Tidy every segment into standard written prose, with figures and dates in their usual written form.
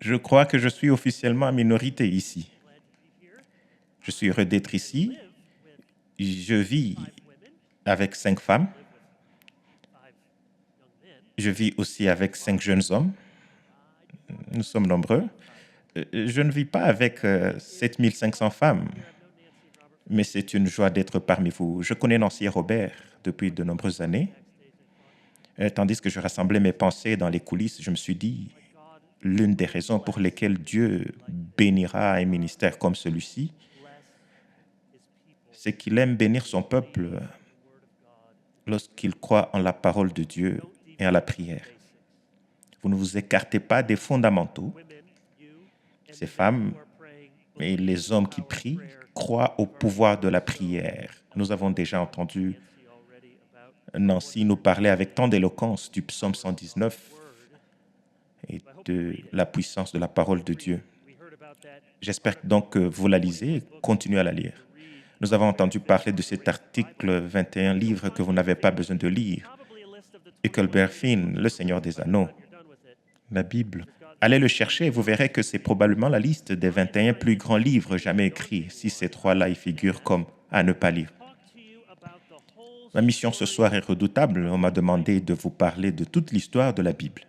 Je crois que je suis officiellement en minorité ici. Je suis heureux d'être ici. Je vis avec 5 femmes. Je vis aussi avec 5 jeunes hommes. Nous sommes nombreux. Je ne vis pas avec 7500 femmes, mais c'est une joie d'être parmi vous. Je connais Nancy et Robert depuis de nombreuses années. Tandis que je rassemblais mes pensées dans les coulisses, je me suis dit, l'une des raisons pour lesquelles Dieu bénira un ministère comme celui-ci, c'est qu'il aime bénir son peuple lorsqu'il croit en la parole de Dieu et en la prière. Vous ne vous écartez pas des fondamentaux. Ces femmes et les hommes qui prient croient au pouvoir de la prière. Nous avons déjà entendu Nancy nous parler avec tant d'éloquence du psaume 119 et de la puissance de la parole de Dieu. J'espère donc que vous la lisez et continuez à la lire. Nous avons entendu parler de cet article 21 livres que vous n'avez pas besoin de lire. Huckleberry Finn, le Seigneur des Anneaux, la Bible. Allez le chercher et vous verrez que c'est probablement la liste des 21 plus grands livres jamais écrits, si ces 3-là y figurent comme à ne pas lire. Ma mission ce soir est redoutable. On m'a demandé de vous parler de toute l'histoire de la Bible.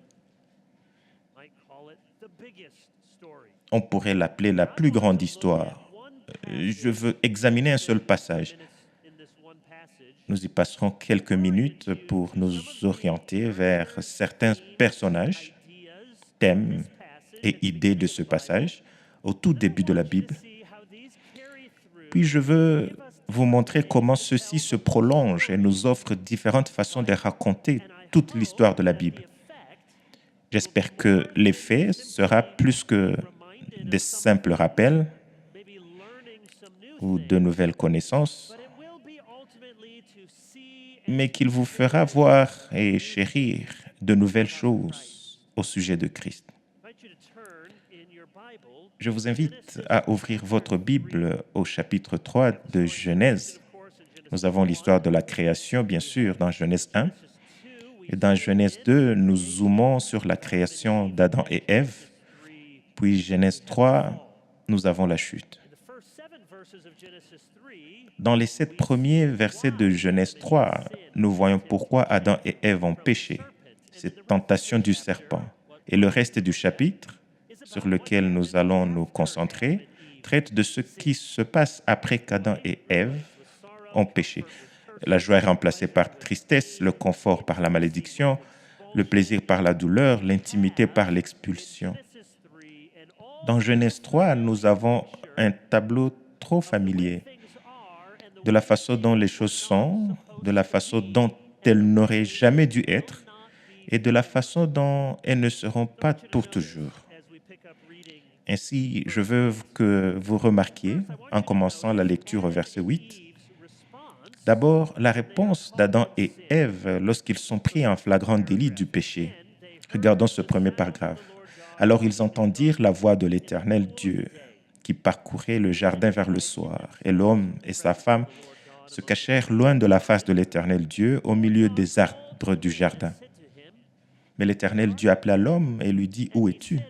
On pourrait l'appeler la plus grande histoire. Je veux examiner un seul passage. Nous y passerons quelques minutes pour nous orienter vers certains personnages, thèmes et idées de ce passage au tout début de la Bible. Puis je veux vous montrer comment ceci se prolonge et nous offre différentes façons de raconter toute l'histoire de la Bible. J'espère que l'effet sera plus que des simples rappels ou de nouvelles connaissances, mais qu'il vous fera voir et chérir de nouvelles choses au sujet de Christ. Je vous invite à ouvrir votre Bible au chapitre 3 de Genèse. Nous avons l'histoire de la création, bien sûr, dans Genèse 1. Et dans Genèse 2, nous zoomons sur la création d'Adam et Ève. Puis Genèse 3, nous avons la chute. Dans les 7 premiers versets de Genèse 3, nous voyons pourquoi Adam et Ève ont péché, cette tentation du serpent. Et le reste du chapitre, sur lequel nous allons nous concentrer, traite de ce qui se passe après qu'Adam et Ève ont péché. La joie est remplacée par tristesse, le confort par la malédiction, le plaisir par la douleur, l'intimité par l'expulsion. Dans Genèse 3, nous avons un tableau trop familier de la façon dont les choses sont, de la façon dont elles n'auraient jamais dû être et de la façon dont elles ne seront pas pour toujours. Ainsi, je veux que vous remarquiez, en commençant la lecture au verset 8, d'abord la réponse d'Adam et Ève lorsqu'ils sont pris en flagrant délit du péché. Regardons ce premier paragraphe. Alors ils entendirent la voix de l'Éternel Dieu qui parcourait le jardin vers le soir, et l'homme et sa femme se cachèrent loin de la face de l'Éternel Dieu au milieu des arbres du jardin. Mais l'Éternel Dieu appela l'homme et lui dit, « Où es-tu »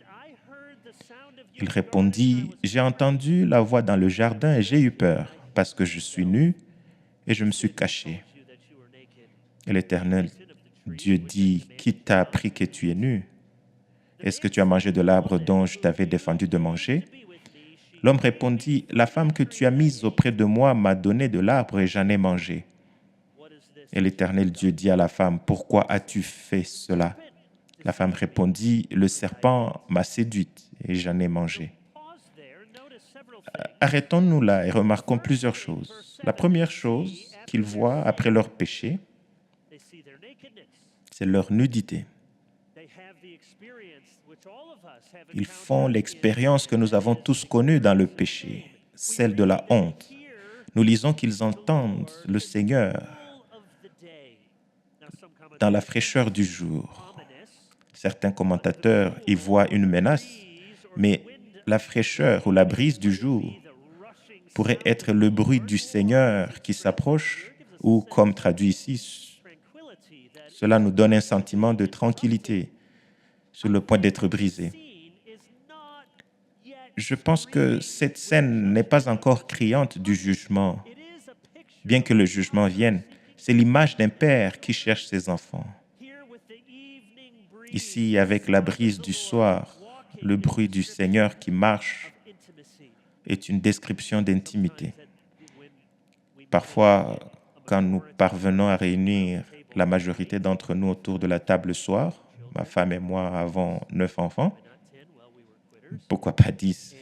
Il répondit, « J'ai entendu la voix dans le jardin et j'ai eu peur, parce que je suis nu et je me suis caché. » Et l'Éternel Dieu dit, « Qui t'a appris que tu es nu? Est-ce que tu as mangé de l'arbre dont je t'avais défendu de manger ?» L'homme répondit, « La femme que tu as mise auprès de moi m'a donné de l'arbre et j'en ai mangé. » Et l'Éternel Dieu dit à la femme, « Pourquoi as-tu fait cela ?» La femme répondit, « Le serpent m'a séduite et j'en ai mangé. » Arrêtons-nous là et remarquons plusieurs choses. La première chose qu'ils voient après leur péché, c'est leur nudité. Ils font l'expérience que nous avons tous connue dans le péché, celle de la honte. Nous lisons qu'ils entendent le Seigneur dans la fraîcheur du jour. Certains commentateurs y voient une menace, mais la fraîcheur ou la brise du jour pourrait être le bruit du Seigneur qui s'approche, ou comme traduit ici, Cela nous donne un sentiment de tranquillité sur le point d'être brisé. Je pense que cette scène n'est pas encore criante du jugement. Bien que le jugement vienne, c'est l'image d'un père qui cherche ses enfants. Ici, avec la brise du soir, le bruit du Seigneur qui marche est une description d'intimité. Parfois, quand nous parvenons à réunir la majorité d'entre nous autour de la table le soir, ma femme et moi avons 9 enfants, pourquoi pas 10,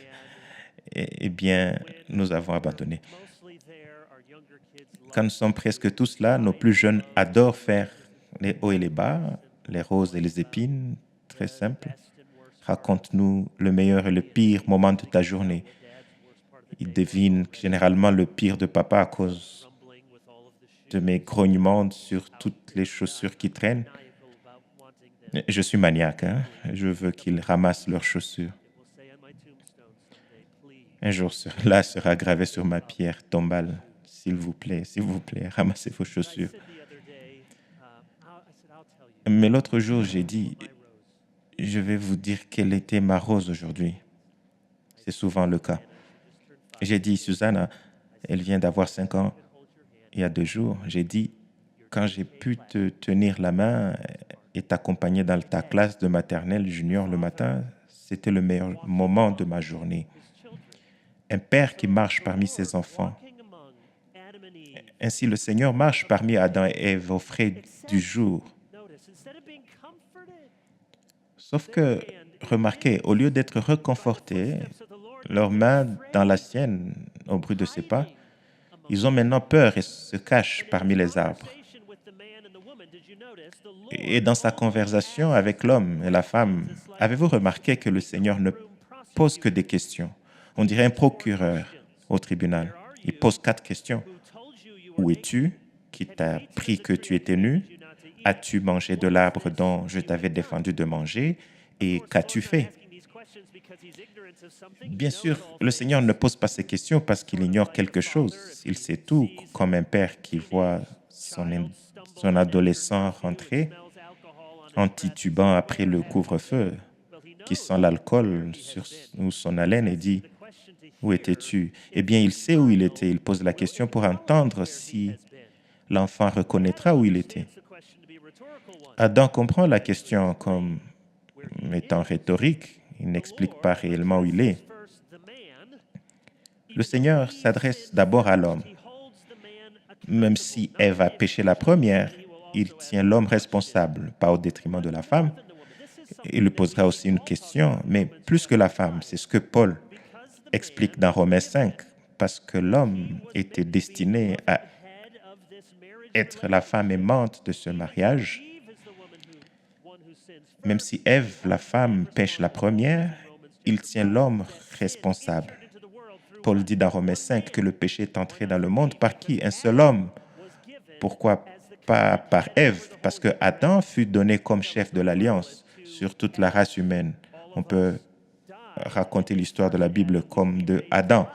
eh bien, nous avons abandonné. Quand nous sommes presque tous là, nos plus jeunes adorent faire les hauts et les bas, les roses et les épines, très simple. Raconte-nous le meilleur et le pire moment de ta journée. Ils devinent généralement le pire de papa à cause de mes grognements sur toutes les chaussures qui traînent. Je suis maniaque, hein? Je veux qu'ils ramassent leurs chaussures. Un jour, cela sera gravé sur ma pierre tombale. S'il vous plaît, ramassez vos chaussures. Mais l'autre jour, j'ai dit, je vais vous dire quelle était ma rose aujourd'hui. C'est souvent le cas. J'ai dit, Susanna, elle vient d'avoir 5 ans. Il y a 2 jours, j'ai dit, quand j'ai pu te tenir la main et t'accompagner dans ta classe de maternelle junior le matin, c'était le meilleur moment de ma journée. Un père qui marche parmi ses enfants. Ainsi, le Seigneur marche parmi Adam et Ève au frais du jour. Sauf que, remarquez, au lieu d'être réconfortés, leurs mains dans la sienne, au bruit de ses pas, ils ont maintenant peur et se cachent parmi les arbres. Et dans sa conversation avec l'homme et la femme, avez-vous remarqué que le Seigneur ne pose que des questions? On dirait un procureur au tribunal. Il pose 4 questions. Où es-tu? Qui t'a appris que tu étais nu? As-tu mangé de l'arbre dont je t'avais défendu de manger? Et qu'as-tu fait? Bien sûr, le Seigneur ne pose pas ces questions parce qu'il ignore quelque chose. Il sait tout, comme un père qui voit son adolescent rentrer en titubant après le couvre-feu, qui sent l'alcool sur son haleine et dit « Où étais-tu » Eh bien, il sait où il était. Il pose la question pour entendre si l'enfant reconnaîtra où il était. Adam comprend la question comme étant rhétorique. Il n'explique pas réellement où il est. Le Seigneur s'adresse d'abord à l'homme. Même si Ève a péché la première, il tient l'homme responsable, pas au détriment de la femme. Il lui posera aussi une question, mais plus que la femme, c'est ce que Paul explique dans Romains 5, parce que l'homme était destiné à être la femme aimante de ce mariage. Même si Ève, la femme, pêche la première, il tient l'homme responsable. Paul dit dans Romains 5 que le péché est entré dans le monde par qui? Un seul homme. Pourquoi pas par Ève? Parce que Adam fut donné comme chef de l'alliance sur toute la race humaine. On peut raconter l'histoire de la Bible comme de Adam.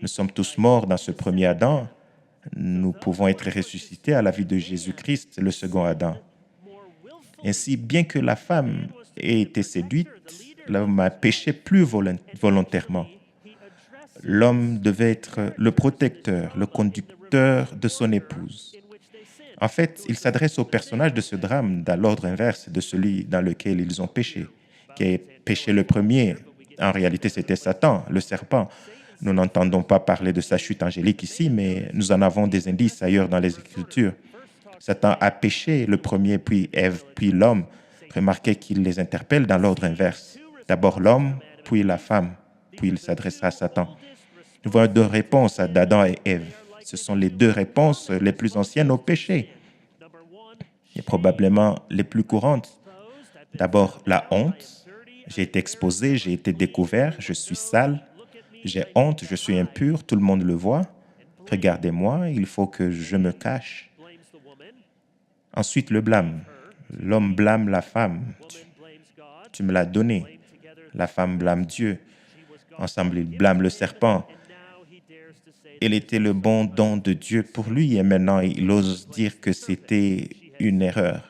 Nous sommes tous morts dans ce premier Adam. Nous pouvons être ressuscités à la vie de Jésus-Christ, le second Adam. Ainsi, bien que la femme ait été séduite, l'homme a péché plus volontairement. L'homme devait être le protecteur, le conducteur de son épouse. En fait, il s'adresse au personnage de ce drame dans l'ordre inverse de celui dans lequel ils ont péché. Qui a péché le premier? En réalité, c'était Satan, le serpent. Nous n'entendons pas parler de sa chute angélique ici, mais nous en avons des indices ailleurs dans les Écritures. Satan a péché le premier, puis Ève, puis l'homme. Remarquez qu'il les interpelle dans l'ordre inverse. D'abord l'homme, puis la femme, puis il s'adressera à Satan. Nous voyons 2 réponses d'Adam et Ève. Ce sont les 2 réponses les plus anciennes au péché et probablement les plus courantes. D'abord, la honte. J'ai été exposé, j'ai été découvert, je suis sale, j'ai honte, je suis impur, tout le monde le voit. Regardez-moi, il faut que je me cache. Ensuite, le blâme. L'homme blâme la femme. Tu me l'as donné. La femme blâme Dieu. Ensemble, ils blâment le serpent. Il était le bon don de Dieu pour lui et maintenant il ose dire que c'était une erreur.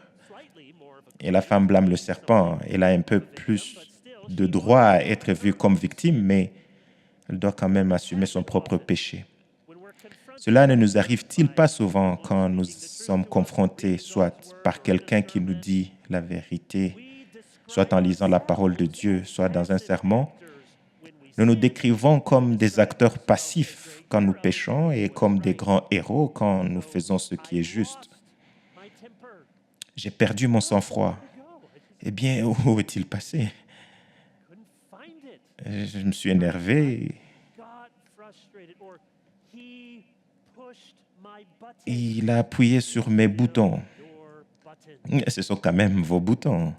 Et la femme blâme le serpent. Elle a un peu plus de droit à être vue comme victime, mais elle doit quand même assumer son propre péché. Cela ne nous arrive-t-il pas souvent quand nous sommes confrontés soit par quelqu'un qui nous dit la vérité, soit en lisant la parole de Dieu, soit dans un sermon? Nous nous décrivons comme des acteurs passifs quand nous péchons et comme des grands héros quand nous faisons ce qui est juste. J'ai perdu mon sang-froid. Eh bien, où est-il passé? Je me suis énervé. Il a appuyé sur mes boutons. Ce sont quand même vos boutons.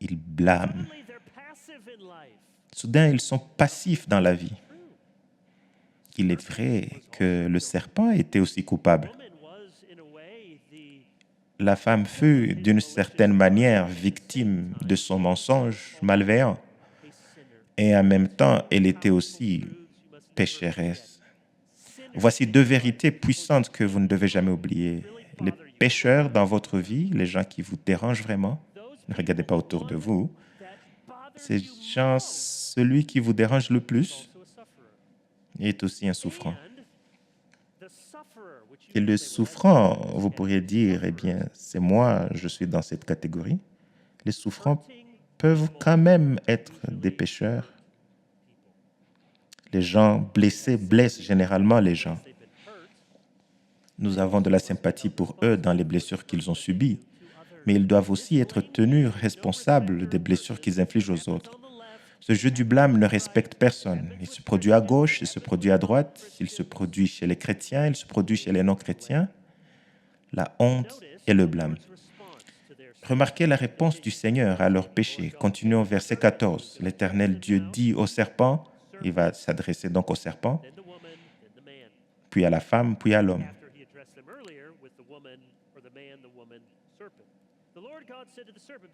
Ils blâment. Soudain, ils sont passifs dans la vie. Il est vrai que le serpent était aussi coupable. La femme fut, d'une certaine manière, victime de son mensonge malveillant. Et en même temps, elle était aussi pécheresse. Voici deux vérités puissantes que vous ne devez jamais oublier. Les pécheurs dans votre vie, les gens qui vous dérangent vraiment, ne regardez pas autour de vous. Ces gens, celui qui vous dérange le plus est aussi un souffrant. Et le souffrant, vous pourriez dire, eh bien, c'est moi, je suis dans cette catégorie. Les souffrants peuvent quand même être des pécheurs. Les gens blessés blessent généralement les gens. Nous avons de la sympathie pour eux dans les blessures qu'ils ont subies, mais ils doivent aussi être tenus responsables des blessures qu'ils infligent aux autres. Ce jeu du blâme ne respecte personne. Il se produit à gauche, il se produit à droite, il se produit chez les chrétiens, il se produit chez les non-chrétiens. La honte et le blâme. Remarquez la réponse du Seigneur à leur péché. Continuons au verset 14. L'Éternel Dieu dit au serpent, il va s'adresser donc au serpent, puis à la femme, puis à l'homme.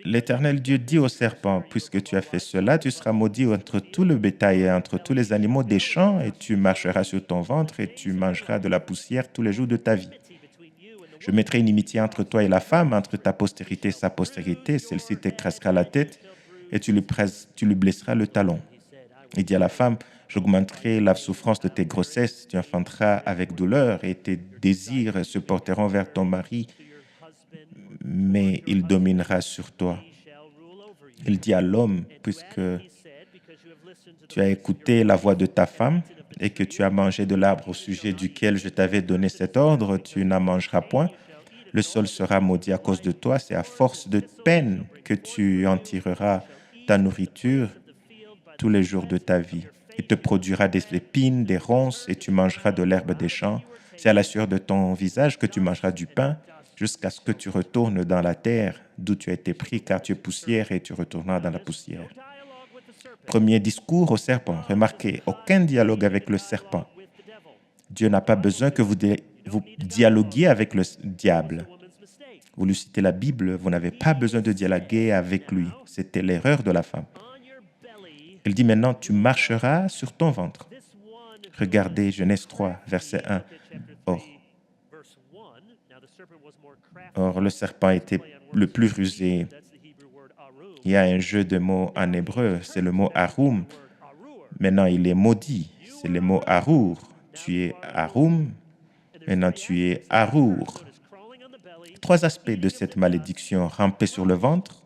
L'Éternel Dieu dit au serpent, puisque tu as fait cela, tu seras maudit entre tout le bétail et entre tous les animaux des champs, et tu marcheras sur ton ventre et tu mangeras de la poussière tous les jours de ta vie. Je mettrai une inimitié entre toi et la femme, entre ta postérité et sa postérité. Celle-ci t'écrasera la tête et tu lui blesseras le talon. Il dit à la femme, j'augmenterai la souffrance de tes grossesses, tu enfanteras avec douleur et tes désirs se porteront vers ton mari, mais il dominera sur toi. Il dit à l'homme, puisque tu as écouté la voix de ta femme et que tu as mangé de l'arbre au sujet duquel je t'avais donné cet ordre, tu n'en mangeras point. Le sol sera maudit à cause de toi. C'est à force de peine que tu en tireras ta nourriture tous les jours de ta vie. Il te produira des épines, des ronces, et tu mangeras de l'herbe des champs. C'est à la sueur de ton visage que tu mangeras du pain, jusqu'à ce que tu retournes dans la terre, d'où tu as été pris, car tu es poussière, et tu retourneras dans la poussière. Premier discours au serpent. Remarquez, aucun dialogue avec le serpent. Dieu n'a pas besoin que vous dialoguiez avec le diable. Vous lui citez la Bible, vous n'avez pas besoin de dialoguer avec lui. C'était l'erreur de la femme. Il dit maintenant, tu marcheras sur ton ventre. Regardez Genèse 3, verset 1. Or, le serpent était le plus rusé. Il y a un jeu de mots en hébreu, c'est le mot Arum. Maintenant, il est maudit, c'est le mot Arour. Tu es Arum, maintenant tu es Arour. Trois aspects de cette malédiction: ramper sur le ventre,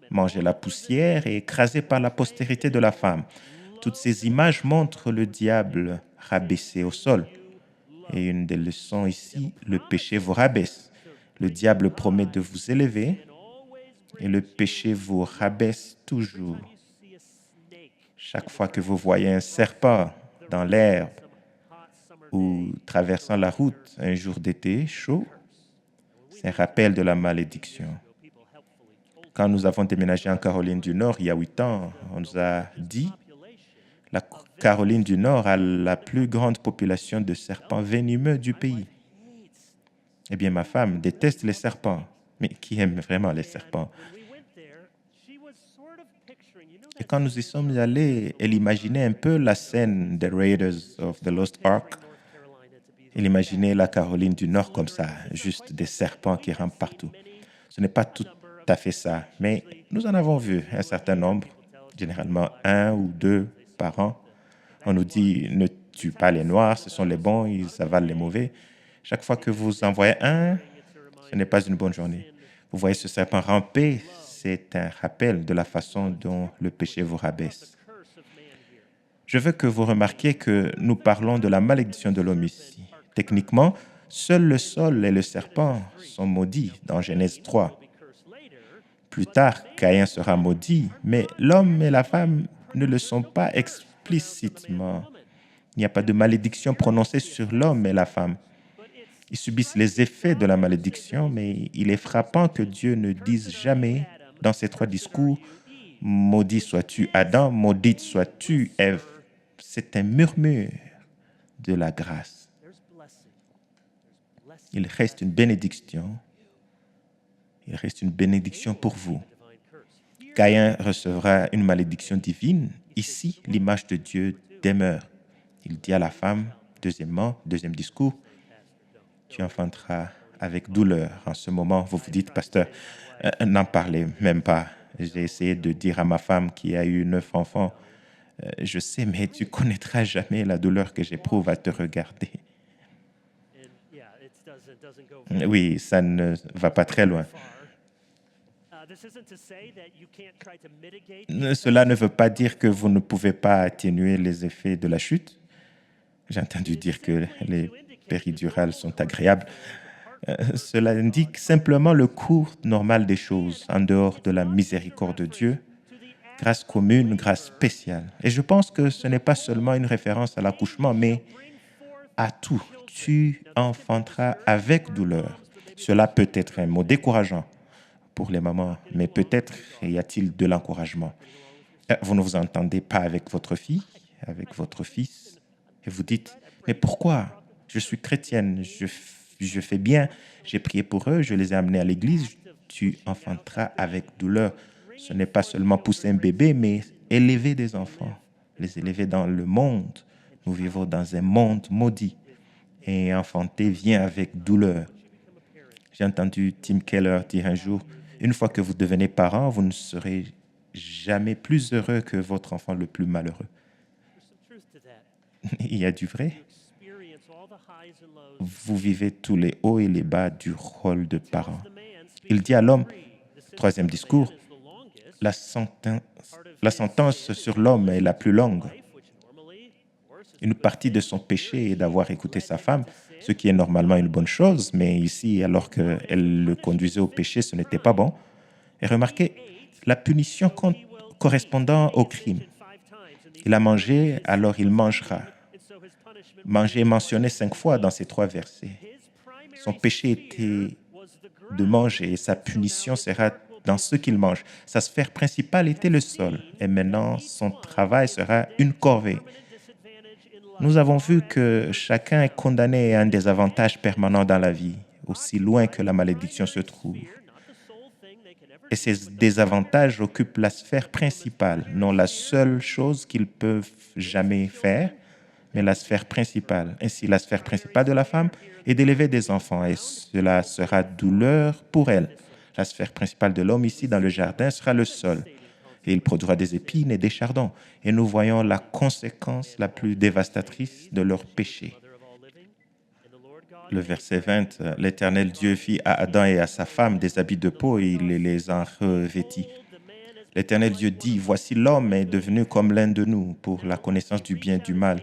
manger la poussière et écrasé par la postérité de la femme. Toutes ces images montrent le diable rabaissé au sol. Et une des leçons ici, le péché vous rabaisse. Le diable promet de vous élever et le péché vous rabaisse toujours. Chaque fois que vous voyez un serpent dans l'herbe ou traversant la route un jour d'été chaud, c'est un rappel de la malédiction. Quand nous avons déménagé en Caroline du Nord il y a 8 ans, on nous a dit la Caroline du Nord a la plus grande population de serpents venimeux du pays. Eh bien, ma femme déteste les serpents, mais qui aime vraiment les serpents? Et quand nous y sommes allés, elle imaginait un peu la scène des Raiders of the Lost Ark. Il imaginait la Caroline du Nord comme ça, juste des serpents qui rampent partout. Ce n'est pas tout à fait ça, mais nous en avons vu un certain nombre, généralement un ou deux par an. On nous dit ne tue pas les noirs, ce sont les bons, ils avalent les mauvais. Chaque fois que vous en voyez un, ce n'est pas une bonne journée. Vous voyez ce serpent ramper, c'est un rappel de la façon dont le péché vous rabaisse. Je veux que vous remarquiez que nous parlons de la malédiction de l'homme ici. Techniquement, seul le sol et le serpent sont maudits dans Genèse 3. Plus tard, Caïn sera maudit, mais l'homme et la femme ne le sont pas explicitement. Il n'y a pas de malédiction prononcée sur l'homme et la femme. Ils subissent les effets de la malédiction, mais il est frappant que Dieu ne dise jamais dans ces trois discours « Maudit sois-tu Adam, maudite sois-tu Ève ». C'est un murmure de la grâce. Il reste une bénédiction. Il reste une bénédiction pour vous. Caïn recevra une malédiction divine. Ici, l'image de Dieu demeure. Il dit à la femme, deuxième discours, tu enfanteras avec douleur. En ce moment, vous vous dites, pasteur, n'en parlez même pas. J'ai essayé de dire à ma femme qui a eu 9 enfants, je sais, mais tu connaîtras jamais la douleur que j'éprouve à te regarder. Oui, ça ne va pas très loin. Cela ne veut pas dire que vous ne pouvez pas atténuer les effets de la chute. J'ai entendu dire que les péridurales sont agréables. Cela indique simplement le cours normal des choses, en dehors de la miséricorde de Dieu, grâce commune, grâce spéciale. Et je pense que ce n'est pas seulement une référence à l'accouchement, mais à tout. Tu enfanteras avec douleur. Cela peut être un mot décourageant pour les mamans, mais peut-être y a-t-il de l'encouragement. Vous ne vous entendez pas avec votre fille, avec votre fils, et vous dites, mais pourquoi? Je suis chrétienne, je fais bien, j'ai prié pour eux, je les ai amenés à l'église. Tu enfanteras avec douleur. Ce n'est pas seulement pousser un bébé, mais élever des enfants, les élever dans le monde. Nous vivons dans un monde maudit. Et enfanter vient avec douleur. J'ai entendu Tim Keller dire un jour, une fois que vous devenez parent, vous ne serez jamais plus heureux que votre enfant le plus malheureux. Il y a du vrai. Vous vivez tous les hauts et les bas du rôle de parent. Il dit à l'homme, troisième discours, la sentence sur l'homme est la plus longue. Une partie de son péché est d'avoir écouté sa femme, ce qui est normalement une bonne chose, mais ici, alors qu'elle le conduisait au péché, ce n'était pas bon. Et remarquez, la punition correspondant au crime. Il a mangé, alors il mangera. Manger est mentionné 5 fois dans ces 3 versets. Son péché était de manger et sa punition sera dans ce qu'il mange. Sa sphère principale était le sol et maintenant son travail sera une corvée. Nous avons vu que chacun est condamné à un désavantage permanent dans la vie, aussi loin que la malédiction se trouve. Et ces désavantages occupent la sphère principale, non la seule chose qu'ils peuvent jamais faire, mais la sphère principale. Ainsi, la sphère principale de la femme est d'élever des enfants, et cela sera douleur pour elle. La sphère principale de l'homme ici dans le jardin sera le sol, et il produira des épines et des chardons. Et nous voyons la conséquence la plus dévastatrice de leur péché. Le verset 20, l'Éternel Dieu fit à Adam et à sa femme des habits de peau et il les en revêtit. L'Éternel Dieu dit, voici l'homme est devenu comme l'un de nous pour la connaissance du bien et du mal.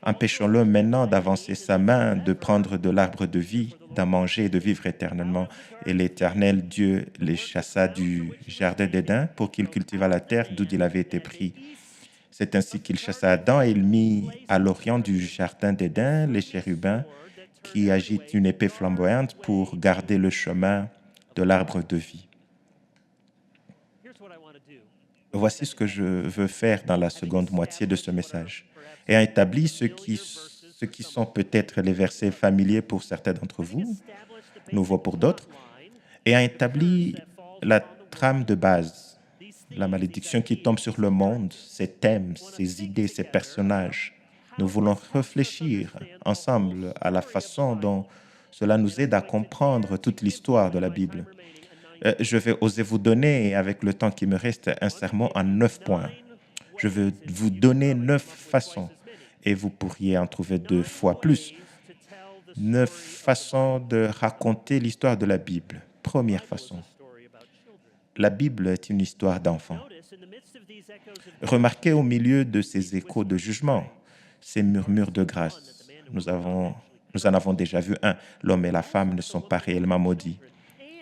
Empêchons-le maintenant d'avancer sa main, de prendre de l'arbre de vie, d'en manger et de vivre éternellement. Et l'Éternel Dieu les chassa du jardin d'Éden pour qu'il cultivât la terre d'où il avait été pris. C'est ainsi qu'il chassa Adam et il mit à l'orient du jardin d'Éden les chérubins qui agitent une épée flamboyante pour garder le chemin de l'arbre de vie. Voici ce que je veux faire dans la seconde moitié de ce message. Ayant établi ce qui sont peut-être les versets familiers pour certains d'entre vous, nouveaux pour d'autres, ayant établi la trame de base, la malédiction qui tombe sur le monde, ses thèmes, ses idées, ses personnages. Nous voulons réfléchir ensemble à la façon dont cela nous aide à comprendre toute l'histoire de la Bible. Je vais oser vous donner, avec le temps qui me reste, un sermon en 9 points. Je vais vous donner 9 façons, et vous pourriez en trouver 2 fois plus. 9 façons de raconter l'histoire de la Bible. Première façon, la Bible est une histoire d'enfants. Remarquez au milieu de ces échos de jugement, ces murmures de grâce. Nous en avons déjà vu un. L'homme et la femme ne sont pas réellement maudits.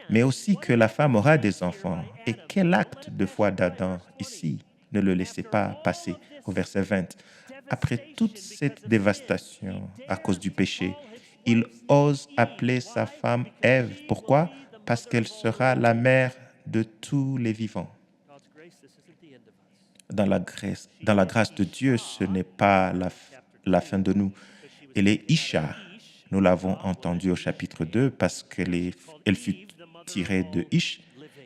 Mais aussi que la femme aura des enfants. Et quel acte de foi d'Adam ici? Ne le laissez pas passer. Au verset 20. Après toute cette dévastation à cause du péché, il ose appeler sa femme Ève. Pourquoi? Parce qu'elle sera la mère de tous les vivants. Dans la grâce de Dieu, ce n'est pas la fin de nous. Elle est Isha. Nous l'avons entendu au chapitre 2 parce qu'elle fut tirée de Ish.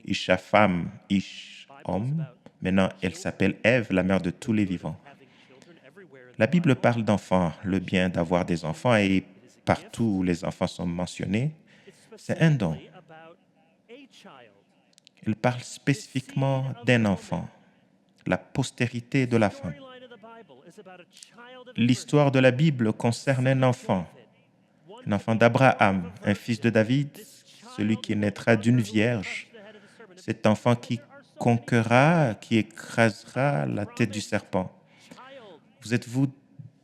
Isha femme, Ish homme. Maintenant, elle s'appelle Ève, la mère de tous les vivants. La Bible parle d'enfants, le bien d'avoir des enfants, et partout où les enfants sont mentionnés, c'est un don. Elle parle spécifiquement d'un enfant, la postérité de la femme. L'histoire de la Bible concerne un enfant d'Abraham, un fils de David, celui qui naîtra d'une vierge. Cet enfant qui conquérera, qui écrasera la tête du serpent. Vous êtes-vous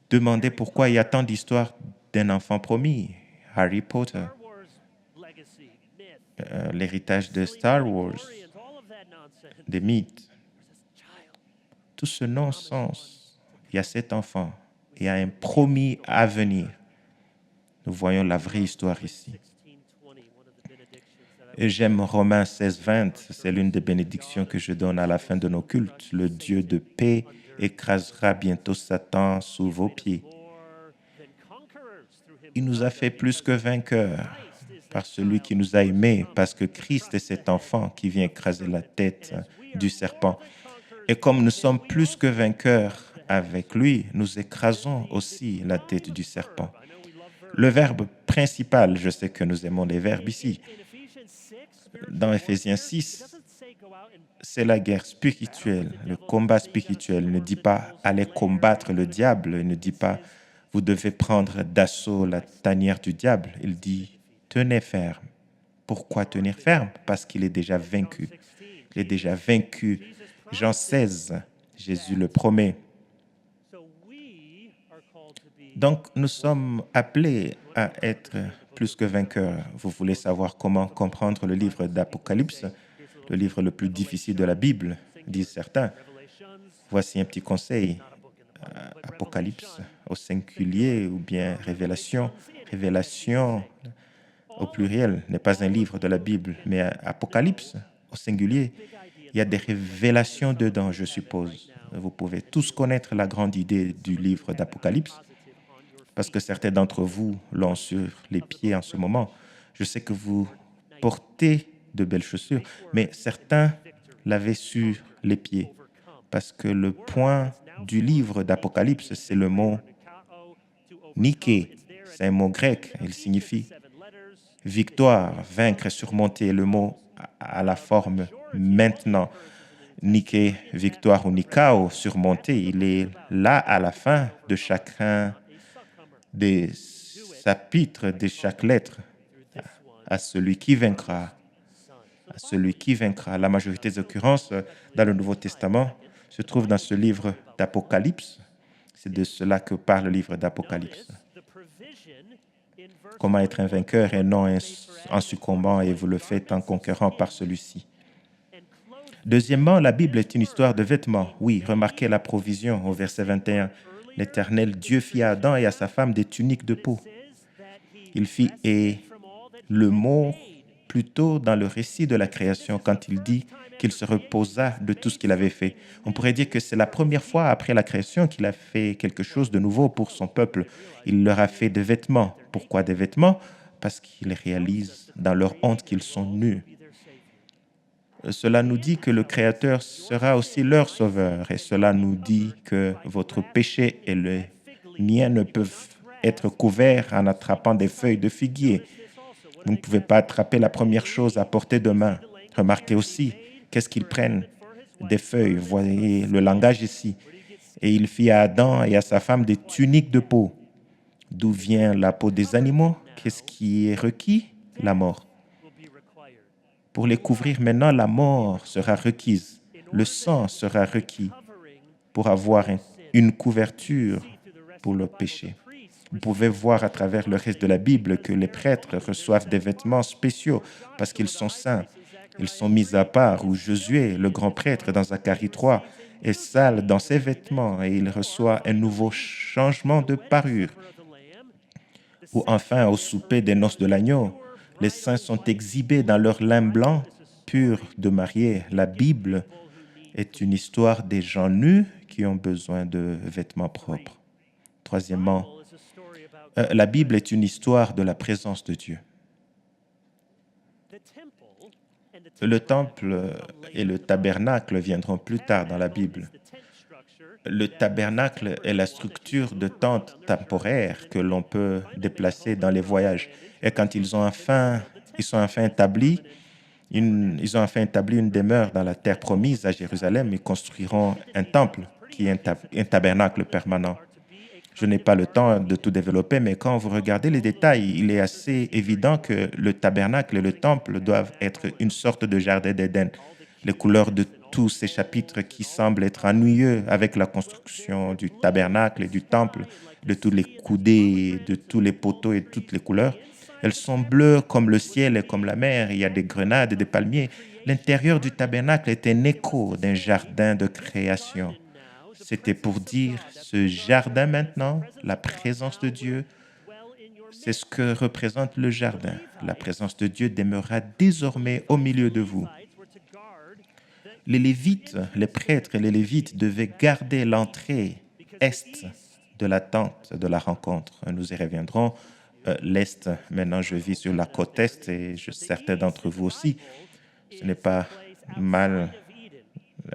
demandé pourquoi il y a tant d'histoires d'un enfant promis? Harry Potter, l'héritage de Star Wars, des mythes. Tout ce non-sens, il y a cet enfant, il y a un promis à venir. Nous voyons la vraie histoire ici. Et j'aime Romains 16, 20, c'est l'une des bénédictions que je donne à la fin de nos cultes. Le Dieu de paix écrasera bientôt Satan sous vos pieds. Il nous a fait plus que vainqueurs par celui qui nous a aimés, parce que Christ est cet enfant qui vient écraser la tête du serpent. Et comme nous sommes plus que vainqueurs avec lui, nous écrasons aussi la tête du serpent. Le verbe principal, je sais que nous aimons les verbes ici, dans Éphésiens 6, c'est la guerre spirituelle, le combat spirituel. Il ne dit pas « allez combattre le diable », il ne dit pas « vous devez prendre d'assaut la tanière du diable ». Il dit « tenez ferme ». Pourquoi tenir ferme? Parce qu'il est déjà vaincu. Il est déjà vaincu. Jean 16, Jésus le promet. Donc, nous sommes appelés à être plus que vainqueurs. Vous voulez savoir comment comprendre le livre d'Apocalypse, le livre le plus difficile de la Bible, disent certains. Voici un petit conseil. Apocalypse au singulier ou bien Révélation. Révélation au pluriel n'est pas un livre de la Bible, mais Apocalypse au singulier. Il y a des révélations dedans, je suppose. Vous pouvez tous connaître la grande idée du livre d'Apocalypse, parce que certains d'entre vous l'ont sur les pieds en ce moment. Je sais que vous portez de belles chaussures, mais certains l'avaient sur les pieds, parce que le point du livre d'Apocalypse, c'est le mot Nike. C'est un mot grec, il signifie victoire, vaincre, surmonter. Le mot a la forme maintenant. Nike, victoire ou Nikao, surmonter. Il est là à la fin de chacun des chapitres, de chaque lettre, à celui qui vaincra. À celui qui vaincra. La majorité des occurrences dans le Nouveau Testament se trouvent dans ce livre d'Apocalypse. C'est de cela que parle le livre d'Apocalypse. Comment être un vainqueur et non en succombant, et vous le faites en conquérant par celui-ci. Deuxièmement, la Bible est une histoire de vêtements. Oui, remarquez la provision au verset 21. L'Éternel Dieu fit à Adam et à sa femme des tuniques de peau. Il fit et le mot plutôt dans le récit de la création quand il dit qu'il se reposa de tout ce qu'il avait fait. On pourrait dire que c'est la première fois après la création qu'il a fait quelque chose de nouveau pour son peuple. Il leur a fait des vêtements. Pourquoi des vêtements? Parce qu'il réalise dans leur honte qu'ils sont nus. Cela nous dit que le Créateur sera aussi leur sauveur, et cela nous dit que votre péché est le miens ne peuvent être couverts en attrapant des feuilles de figuier. Vous ne pouvez pas attraper la première chose à portée de main. Remarquez aussi, qu'est-ce qu'ils prennent? Des feuilles. Vous voyez le langage ici. Et il fit à Adam et à sa femme des tuniques de peau. D'où vient la peau des animaux? Qu'est-ce qui est requis? La mort. Pour les couvrir maintenant, la mort sera requise. Le sang sera requis pour avoir une couverture pour le péché. Vous pouvez voir à travers le reste de la Bible que les prêtres reçoivent des vêtements spéciaux parce qu'ils sont saints. Ils sont mis à part, où Josué, le grand prêtre dans Zacharie 3, est sale dans ses vêtements et il reçoit un nouveau changement de parure. Ou enfin, au souper des noces de l'agneau, les saints sont exhibés dans leur lin blanc, pur de mariée. La Bible est une histoire des gens nus qui ont besoin de vêtements propres. Troisièmement, la Bible est une histoire de la présence de Dieu. Le temple et le tabernacle viendront plus tard dans la Bible. Le tabernacle est la structure de tente temporaire que l'on peut déplacer dans les voyages. Et quand ils sont enfin établis, ils ont enfin établi une demeure dans la terre promise à Jérusalem. Ils construiront un temple qui est un tabernacle permanent. Je n'ai pas le temps de tout développer, mais quand vous regardez les détails, il est assez évident que le tabernacle et le temple doivent être une sorte de jardin d'Éden. Les couleurs de tous ces chapitres qui semblent être ennuyeux avec la construction du tabernacle et du temple, de tous les coudées, de tous les poteaux et de toutes les couleurs, elles sont bleues comme le ciel et comme la mer. Il y a des grenades et des palmiers. L'intérieur du tabernacle est un écho d'un jardin de création. C'était pour dire, ce jardin maintenant, la présence de Dieu, c'est ce que représente le jardin. La présence de Dieu demeurera désormais au milieu de vous. Les Lévites, les prêtres et les Lévites devaient garder l'entrée est de la tente de la rencontre. Nous y reviendrons. L'est, maintenant je vis sur la côte est et certains d'entre vous aussi. Ce n'est pas mal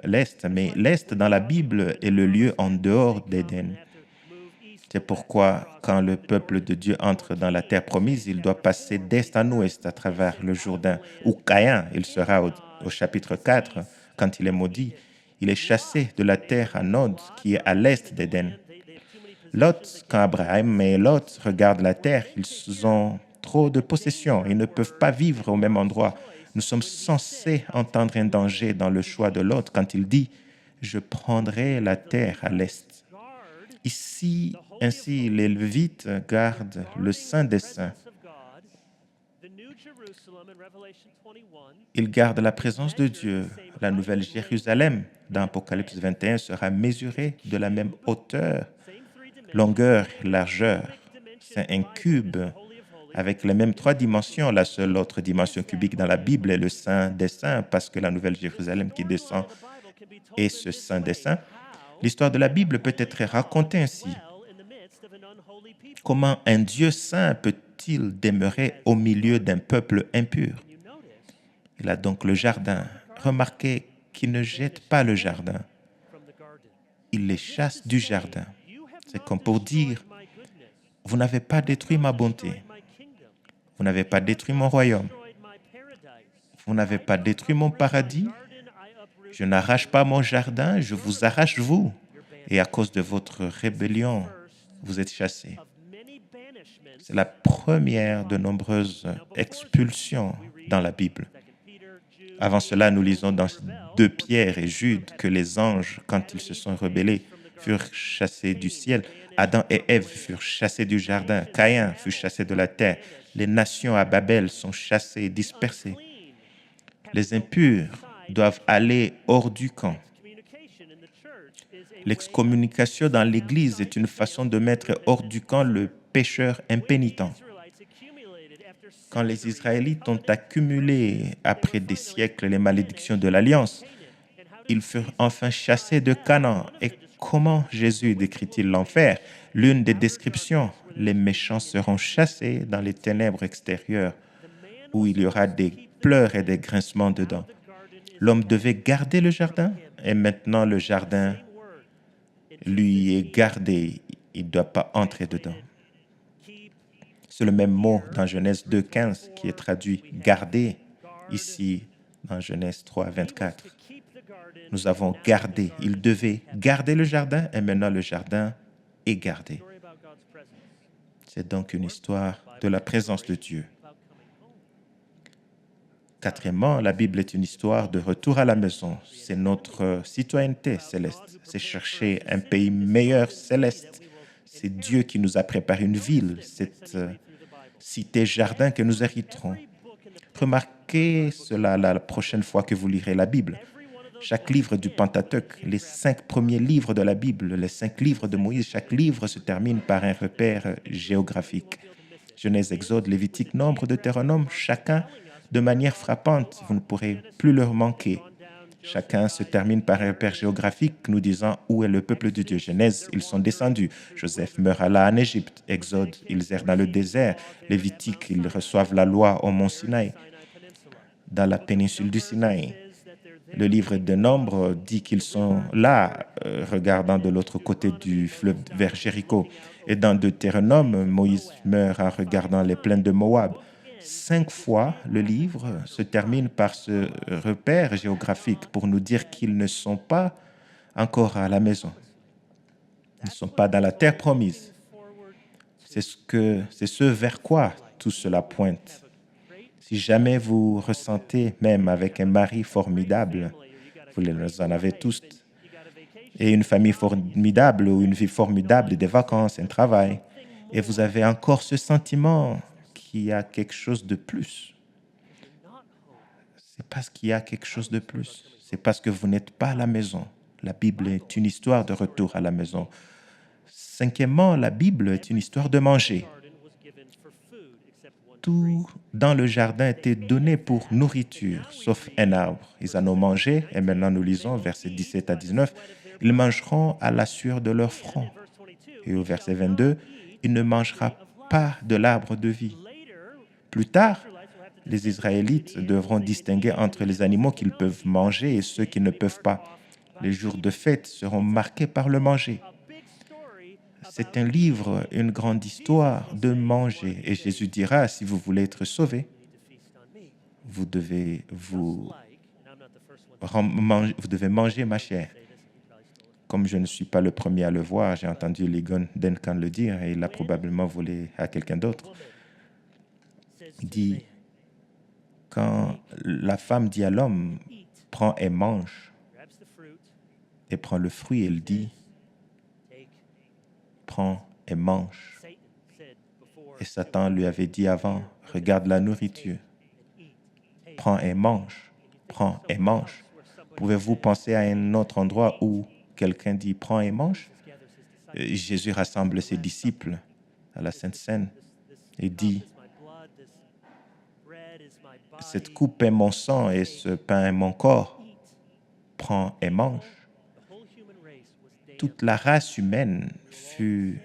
l'Est, mais l'Est dans la Bible est le lieu en dehors d'Éden. C'est pourquoi, quand le peuple de Dieu entre dans la terre promise, il doit passer d'Est en Ouest à travers le Jourdain. Ou Caïn, il sera au chapitre 4, quand il est maudit. Il est chassé de la terre à Nod, qui est à l'Est d'Éden. Lot, quand Abraham et Lot regardent la terre, ils ont trop de possessions. Ils ne peuvent pas vivre au même endroit. Nous sommes censés entendre un danger dans le choix de Lot quand il dit « Je prendrai la terre à l'est ». Ici, ainsi, les Lévites gardent le Saint des Saints. Ils gardent la présence de Dieu. La nouvelle Jérusalem, dans Apocalypse 21, sera mesurée de la même hauteur, longueur, largeur. C'est un cube avec les mêmes 3 dimensions. La seule autre dimension cubique dans la Bible est le Saint des Saints, parce que la nouvelle Jérusalem qui descend est ce Saint des Saints. L'histoire de la Bible peut être racontée ainsi. Comment un Dieu saint peut-il demeurer au milieu d'un peuple impur? Il a donc le jardin. Remarquez qu'il ne jette pas le jardin. Il les chasse du jardin. C'est comme pour dire, vous n'avez pas détruit ma bonté. Vous n'avez pas détruit mon royaume. Vous n'avez pas détruit mon paradis. Je n'arrache pas mon jardin, je vous arrache vous. Et à cause de votre rébellion, vous êtes chassés. C'est la première de nombreuses expulsions dans la Bible. Avant cela, nous lisons dans 2 Pierre et Jude que les anges, quand ils se sont rebellés, furent chassés du ciel. Adam et Ève furent chassés du jardin. Caïn fut chassé de la terre. Les nations à Babel sont chassées et dispersées. Les impurs doivent aller hors du camp. L'excommunication dans l'Église est une façon de mettre hors du camp le pécheur impénitent. Quand les Israélites ont accumulé, après des siècles, les malédictions de l'Alliance, ils furent enfin chassés de Canaan. Et comment Jésus décrit-il l'enfer? L'une des descriptions, les méchants seront chassés dans les ténèbres extérieures, où il y aura des pleurs et des grincements dedans. L'homme devait garder le jardin, et maintenant le jardin lui est gardé. il ne doit pas entrer dedans. C'est le même mot dans Genèse 2,15 qui est traduit « garder » ici dans Genèse 3,24. Nous avons gardé. Il devait garder le jardin et maintenant le jardin est gardé. C'est donc une histoire de la présence de Dieu. Quatrièmement, la Bible est une histoire de retour à la maison. C'est notre citoyenneté céleste. C'est chercher un pays meilleur céleste. C'est Dieu qui nous a préparé une ville, cette cité-jardin que nous hériterons. Remarquez cela la prochaine fois que vous lirez la Bible. Chaque livre du Pentateuque, les 5 premiers livres de la Bible, les 5 livres de Moïse, chaque livre se termine par un repère géographique. Genèse, Exode, Lévitique, Nombre, Deutéronome, chacun de manière frappante, vous ne pourrez plus leur manquer. Chacun se termine par un repère géographique nous disant où est le peuple de Dieu. Genèse, ils sont descendus. Joseph meurt là en Égypte. Exode, ils errent dans le désert. Lévitique, ils reçoivent la loi au mont Sinaï, dans la péninsule du Sinaï. Le livre de Nombre dit qu'ils sont là, regardant de l'autre côté du fleuve vers Jéricho. Et dans Deutéronome, Moïse meurt en regardant les plaines de Moab. 5 fois, le livre se termine par ce repère géographique pour nous dire qu'ils ne sont pas encore à la maison. Ils ne sont pas dans la terre promise. C'est ce vers quoi tout cela pointe. Si jamais vous ressentez, même avec un mari formidable, vous en avez tous, et une famille formidable ou une vie formidable, des vacances, un travail, et vous avez encore ce sentiment qu'il y a quelque chose de plus. C'est parce qu'il y a quelque chose de plus. C'est parce que vous n'êtes pas à la maison. La Bible est une histoire de retour à la maison. Cinquièmement, la Bible est une histoire de manger. Tout dans le jardin était donné pour nourriture, sauf un arbre. Ils en ont mangé, et maintenant nous lisons versets 17 à 19, « Ils mangeront à la sueur de leur front. » Et au verset 22, « Il ne mangera pas de l'arbre de vie. » Plus tard, les Israélites devront distinguer entre les animaux qu'ils peuvent manger et ceux qui ne peuvent pas. Les jours de fête seront marqués par le manger. C'est un livre, une grande histoire de manger. Et Jésus dira, si vous voulez être sauvés, vous devez manger ma chair. Comme je ne suis pas le premier à le voir, j'ai entendu Ligon Duncan le dire et il l'a probablement volé à quelqu'un d'autre. Il dit, quand la femme dit à l'homme, prends et mange, et prend le fruit, elle dit, prends et mange. Et Satan lui avait dit avant, regarde la nourriture, prends et mange, prends et mange. Pouvez-vous penser à un autre endroit où quelqu'un dit, prends et mange? Jésus rassemble ses disciples à la Sainte Seine et dit, cette coupe est mon sang et ce pain est mon corps. Prends et mange. Toute la race humaine fut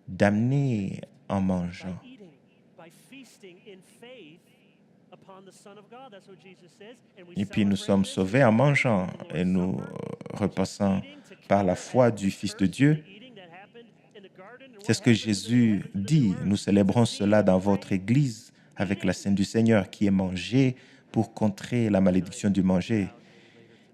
damnée en mangeant. Et puis nous sommes sauvés en mangeant et nous repassons par la foi du Fils de Dieu. C'est ce que Jésus dit. Nous célébrons cela dans votre Église avec la scène du Seigneur qui est mangée pour contrer la malédiction du manger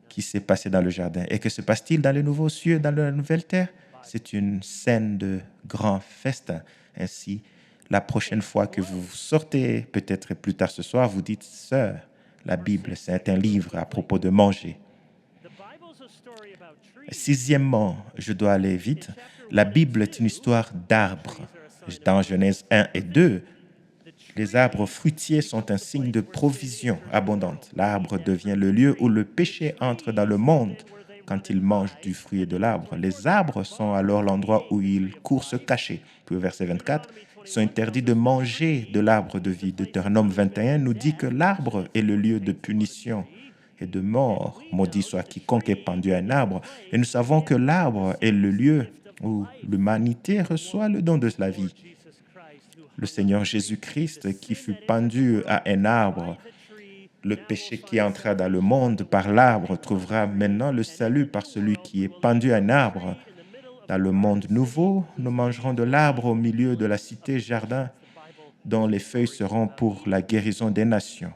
qui s'est passée dans le jardin. Et que se passe-t-il dans les nouveaux cieux, dans la nouvelle terre? C'est une scène de grand festin. Ainsi, la prochaine fois que vous sortez, peut-être plus tard ce soir, vous dites, sœur, la Bible, c'est un livre à propos de manger. Sixièmement, je dois aller vite, la Bible est une histoire d'arbres. Dans Genèse 1 et 2, les arbres fruitiers sont un signe de provision abondante. L'arbre devient le lieu où le péché entre dans le monde quand il mange du fruit de l'arbre. Les arbres sont alors l'endroit où ils courent se cacher. Puis au verset 24, ils sont interdits de manger de l'arbre de vie. Deutéronome 21 nous dit que l'arbre est le lieu de punition et de mort. Maudit soit quiconque est pendu à un arbre. Et nous savons que l'arbre est le lieu où l'humanité reçoit le don de la vie. Le Seigneur Jésus-Christ qui fut pendu à un arbre, le péché qui entra dans le monde par l'arbre trouvera maintenant le salut par celui qui est pendu à un arbre Dans le monde nouveau, nous mangerons de l'arbre au milieu de la cité-jardin dont les feuilles seront pour la guérison des nations.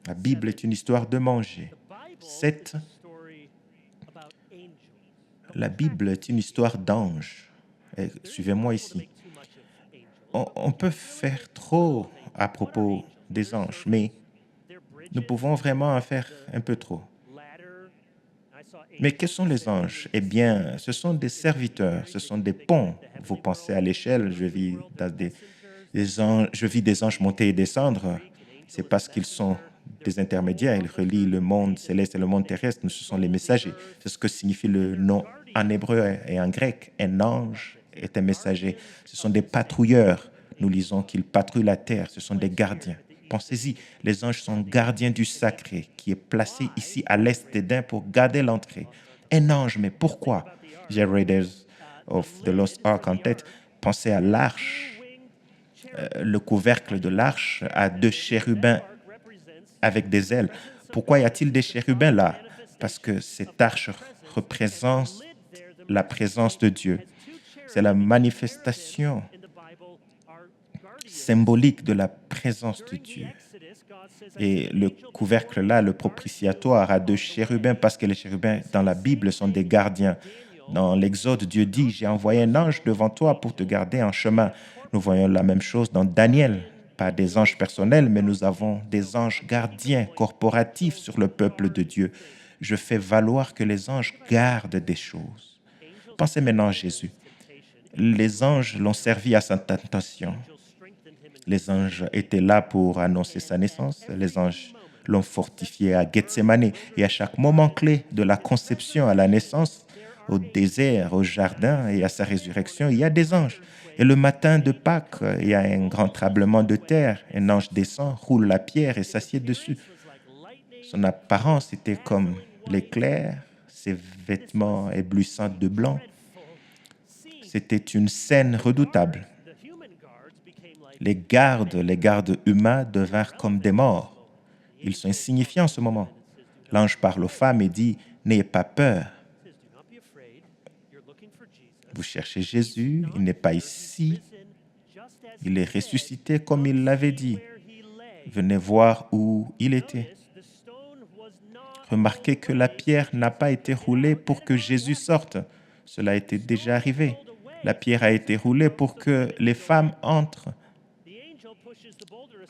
La Bible est une histoire de manger. 7. La Bible est une histoire d'anges. Suivez-moi ici. On peut faire trop à propos des anges, mais nous pouvons vraiment en faire un peu trop. Mais quels sont les anges? Eh bien, ce sont des serviteurs, ce sont des ponts. Vous pensez à l'échelle, je vis des anges monter et descendre. C'est parce qu'ils sont des intermédiaires, ils relient le monde céleste et le monde terrestre, mais ce sont les messagers. C'est ce que signifie le nom en hébreu et en grec. Un ange est un messager. Ce sont des patrouilleurs. Nous lisons qu'ils patrouillent la terre, ce sont des gardiens. Pensez-y, les anges sont gardiens du sacré qui est placé ici à l'est d'Éden pour garder l'entrée. Un ange, mais pourquoi? J'ai Raiders of the Lost Ark en tête. Pensez à l'arche. Le couvercle de l'arche a 2 chérubins avec des ailes. Pourquoi y a-t-il des chérubins là? Parce que cette arche représente la présence de Dieu. C'est la manifestation symbolique de la présence de Dieu. Et le couvercle là, le propitiatoire, a 2 chérubins parce que les chérubins dans la Bible sont des gardiens. Dans l'Exode, Dieu dit, j'ai envoyé un ange devant toi pour te garder en chemin. Nous voyons la même chose dans Daniel. Pas des anges personnels, mais nous avons des anges gardiens corporatifs sur le peuple de Dieu. Je fais valoir que les anges gardent des choses. Pensez maintenant à Jésus. Les anges l'ont servi à sa tentation. Les anges étaient là pour annoncer sa naissance. Les anges l'ont fortifié à Gethsémane. Et à chaque moment clé de la conception à la naissance, au désert, au jardin et à sa résurrection, il y a des anges. Et le matin de Pâques, il y a un grand tremblement de terre. Un ange descend, roule la pierre et s'assied dessus. Son apparence était comme l'éclair, ses vêtements éblouissants de blanc. C'était une scène redoutable. Les gardes humains devinrent comme des morts. Ils sont insignifiants en ce moment. L'ange parle aux femmes et dit, « N'ayez pas peur. Vous cherchez Jésus, il n'est pas ici. Il est ressuscité comme il l'avait dit. Venez voir où il était. » Remarquez que la pierre n'a pas été roulée pour que Jésus sorte. Cela était déjà arrivé. La pierre a été roulée pour que les femmes entrent.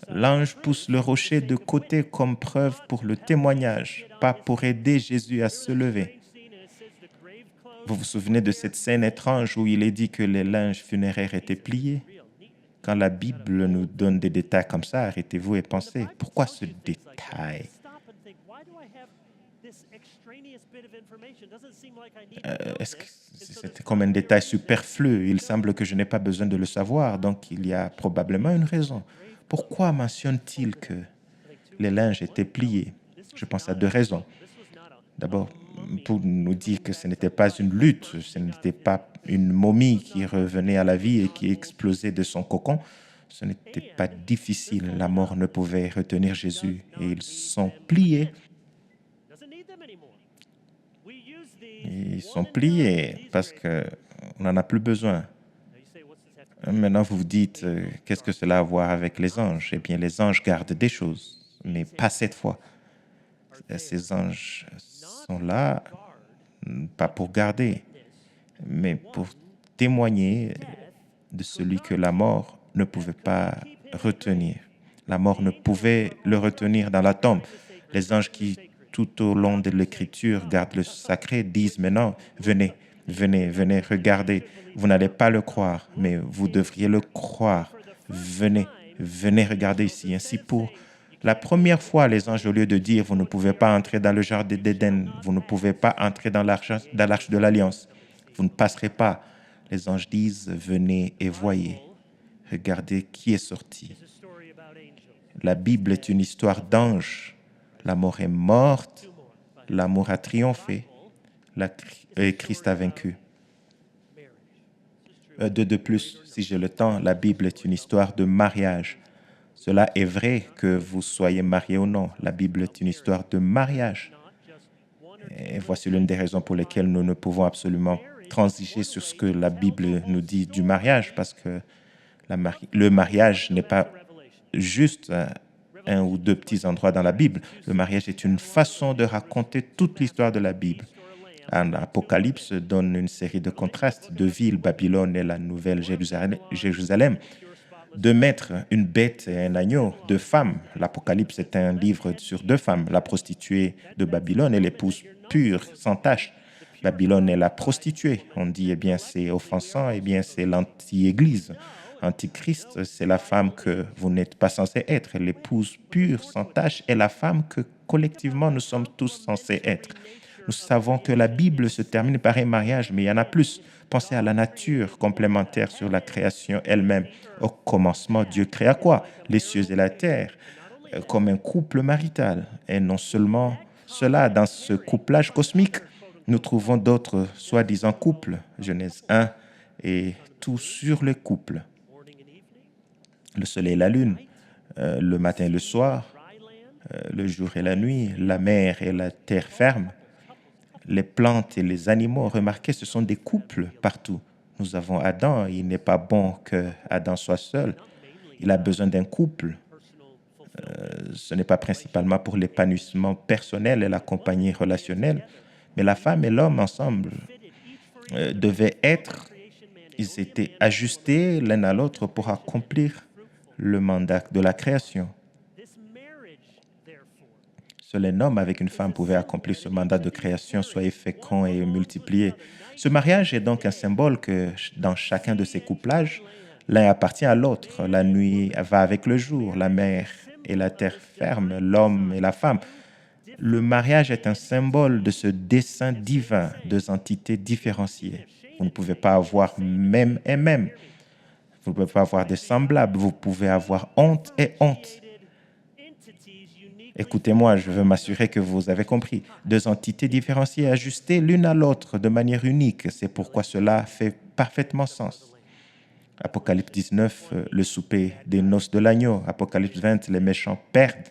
L'ange pousse le rocher de côté comme preuve pour le témoignage, pas pour aider Jésus à se lever. Vous vous souvenez de cette scène étrange où il est dit que les linges funéraires étaient pliés? Quand la Bible nous donne des détails comme ça, arrêtez-vous et pensez, pourquoi ce détail? Est-ce que c'était comme un détail superflu? Il semble que je n'ai pas besoin de le savoir, donc il y a probablement une raison. Pourquoi mentionne-t-il que les linges étaient pliés? Je pense à 2 raisons. D'abord, pour nous dire que ce n'était pas une lutte, ce n'était pas une momie qui revenait à la vie et qui explosait de son cocon. Ce n'était pas difficile. La mort ne pouvait retenir Jésus et ils sont pliés. Ils sont pliés parce qu'on n'en a plus besoin. Maintenant, vous vous dites, qu'est-ce que cela a à voir avec les anges? Eh bien, les anges gardent des choses, mais pas cette fois. Ces anges sont là, pas pour garder, mais pour témoigner de celui que la mort ne pouvait pas retenir. La mort ne pouvait le retenir dans la tombe. Les anges qui, tout au long de l'Écriture, gardent le sacré, disent maintenant, venez, venez, venez, regardez. Vous n'allez pas le croire, mais vous devriez le croire. Venez, venez regarder ici. Ainsi, pour la première fois, les anges, au lieu de dire, vous ne pouvez pas entrer dans le jardin d'Éden, vous ne pouvez pas entrer dans l'arche de l'Alliance, vous ne passerez pas. Les anges disent, venez et voyez. Regardez qui est sorti. La Bible est une histoire d'anges. La mort est morte, l'amour a triomphé, Christ a vaincu. De plus, si j'ai le temps, la Bible est une histoire de mariage. Cela est vrai que vous soyez marié ou non. La Bible est une histoire de mariage. Et voici l'une des raisons pour lesquelles nous ne pouvons absolument transiger sur ce que la Bible nous dit du mariage, parce que le mariage n'est pas juste un ou deux petits endroits dans la Bible. Le mariage est une façon de raconter toute l'histoire de la Bible. L'Apocalypse donne une série de contrastes, deux villes, Babylone et la nouvelle Jérusalem, deux maîtres, une bête et un agneau, deux femmes. L'Apocalypse est un livre sur deux femmes, la prostituée de Babylone et l'épouse pure, sans tache. Babylone est la prostituée. On dit, eh bien, c'est offensant, eh bien, c'est l'anti-église. Antichrist, c'est la femme que vous n'êtes pas censé être. L'épouse pure, sans tache, est la femme que collectivement nous sommes tous censés être. Nous savons que la Bible se termine par un mariage, mais il y en a plus. Pensez à la nature complémentaire sur la création elle-même. Au commencement, Dieu créa quoi? Les cieux et la terre, comme un couple marital. Et non seulement cela, dans ce couplage cosmique, nous trouvons d'autres soi-disant couples, Genèse 1, et tout sur le couple. Le soleil et la lune, le matin et le soir, le jour et la nuit, la mer et la terre ferme, les plantes et les animaux. Remarquez, ce sont des couples partout. Nous avons Adam, il n'est pas bon que Adam soit seul. Il a besoin d'un couple. Ce n'est pas principalement pour l'épanouissement personnel et la compagnie relationnelle, mais la femme et l'homme ensemble devaient être, ils étaient ajustés l'un à l'autre pour accomplir le mandat de la création. Seul un homme avec une femme pouvait accomplir ce mandat de création, soyez féconds et multipliés. Ce mariage est donc un symbole que dans chacun de ces couplages, l'un appartient à l'autre. La nuit va avec le jour, la mer et la terre ferme, l'homme et la femme. Le mariage est un symbole de ce dessein divin, deux entités différenciées. Vous ne pouvez pas avoir même et même. Vous ne pouvez pas avoir de semblables. Vous pouvez avoir honte et honte. Écoutez-moi, je veux m'assurer que vous avez compris. Deux entités différenciées, ajustées l'une à l'autre de manière unique. C'est pourquoi cela fait parfaitement sens. Apocalypse 19, le souper des noces de l'agneau. Apocalypse 20, les méchants perdent.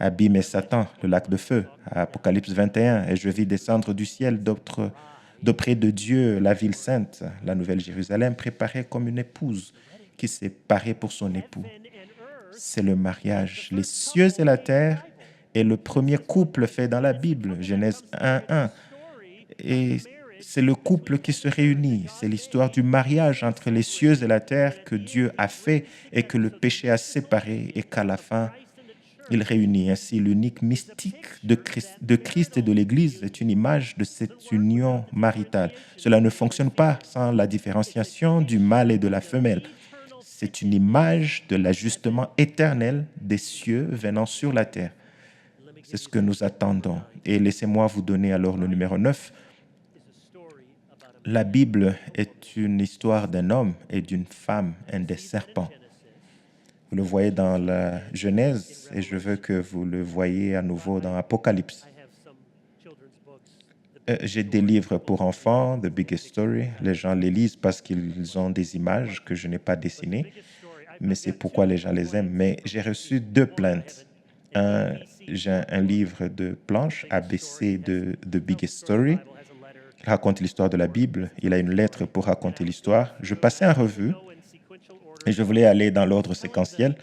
Abîme et Satan, le lac de feu. Apocalypse 21, et je vis descendre du ciel d'auprès de Dieu la ville sainte, la nouvelle Jérusalem, préparée comme une épouse qui s'est parée pour son époux. C'est le mariage. Les cieux et la terre est le premier couple fait dans la Bible, Genèse 1:1. Et c'est le couple qui se réunit. C'est l'histoire du mariage entre les cieux et la terre que Dieu a fait et que le péché a séparé et qu'à la fin, il réunit. Ainsi, l'unique mystique de Christ et de l'Église est une image de cette union maritale. Cela ne fonctionne pas sans la différenciation du mâle et de la femelle. C'est une image de l'ajustement éternel des cieux venant sur la terre. C'est ce que nous attendons. Et laissez-moi vous donner alors le numéro 9. La Bible est une histoire d'un homme et d'une femme, un des serpents. Vous le voyez dans la Genèse et je veux que vous le voyez à nouveau dans Apocalypse. J'ai des livres pour enfants, The Biggest Story. Les gens les lisent parce qu'ils ont des images que je n'ai pas dessinées, mais c'est pourquoi les gens les aiment. Mais j'ai reçu 2 plaintes. J'ai un livre de planches, ABC de The Biggest Story. Il raconte l'histoire de la Bible. Il a une lettre pour raconter l'histoire. Je passais en revue et je voulais aller dans l'ordre séquentiel.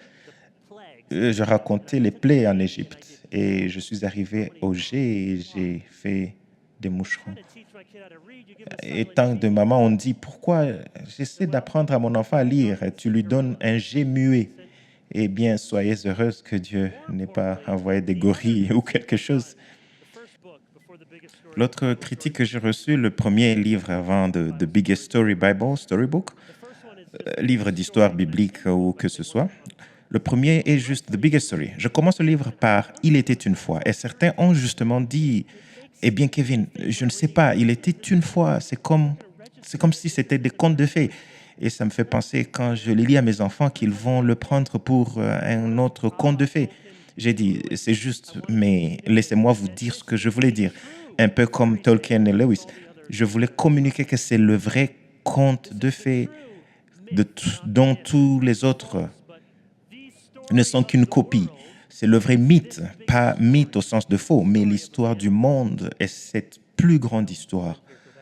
Je racontais les plaies en Égypte et je suis arrivé au G et j'ai fait des moucherons. Étant de maman, on dit, pourquoi j'essaie d'apprendre à mon enfant à lire? Tu lui donnes un G muet. Eh bien, soyez heureuse que Dieu n'ait pas envoyé des gorilles ou quelque chose. L'autre critique que j'ai reçue, le premier livre avant de The Biggest Story Bible, Storybook, livre d'histoire biblique ou que ce soit. Le premier est juste The Biggest Story. Je commence le livre par « Il était une fois ». Et certains ont justement dit « Eh bien, Kevin, je ne sais pas, il était une fois. C'est comme si c'était des contes de fées. » Et ça me fait penser, quand je les lis à mes enfants, qu'ils vont le prendre pour un autre conte de fées. J'ai dit « C'est juste, mais laissez-moi vous dire ce que je voulais dire. » Un peu comme Tolkien et Lewis. Je voulais communiquer que c'est le vrai conte de fées dont tous les autres ne sont qu'une copie. C'est le vrai mythe, pas mythe au sens de faux, mais l'histoire du monde est cette plus grande histoire.